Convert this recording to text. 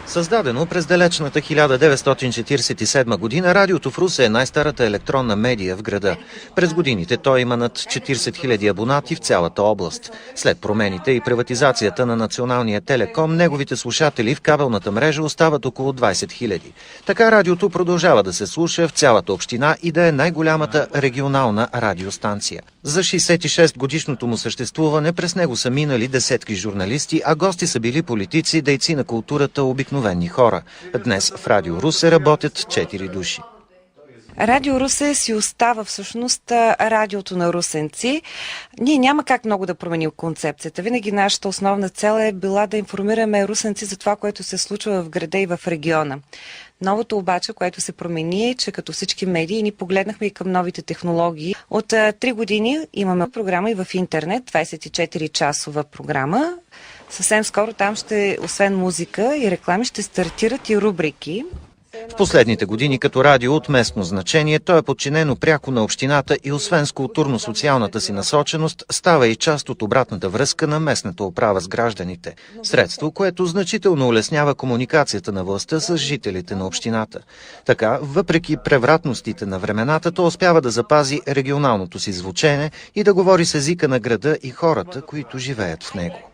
Създадено през далечната 1947 година, радиото в Русе е най-старата електронна медия в града. През годините той има над 40 000 абонати в цялата област. След промените и приватизацията на Националния телеком, неговите слушатели в кабелната мрежа остават около 20 000. Така радиото продължава да се слуша в цялата община и да е най-голямата регионална радиостанция. За 66-годишното му съществуване през него са минали десетки журналисти, а гости са били политици, дейци на културата, обикновени хора. Днес в Радио Русе работят 4 души. Радио Русе си остава всъщност радиото на русенци. Ние няма как много да променим концепцията. Винаги нашата основна цел е била да информираме русенци за това, което се случва в града и в региона. Новото обаче, което се промени, е, че като всички медии ни погледнахме и към новите технологии. От 3 години имаме програма и в интернет, 24-часова програма. Съвсем скоро там ще, освен музика и реклами, ще стартират и рубрики. В последните години като радио от местно значение, то е подчинено пряко на общината и освен с културно-социалната си насоченост, става и част от обратната връзка на местната управа с гражданите. Средство, което значително улеснява комуникацията на властта с жителите на общината. Така, въпреки превратностите на времената, то успява да запази регионалното си звучене и да говори с езика на града и хората, които живеят в него.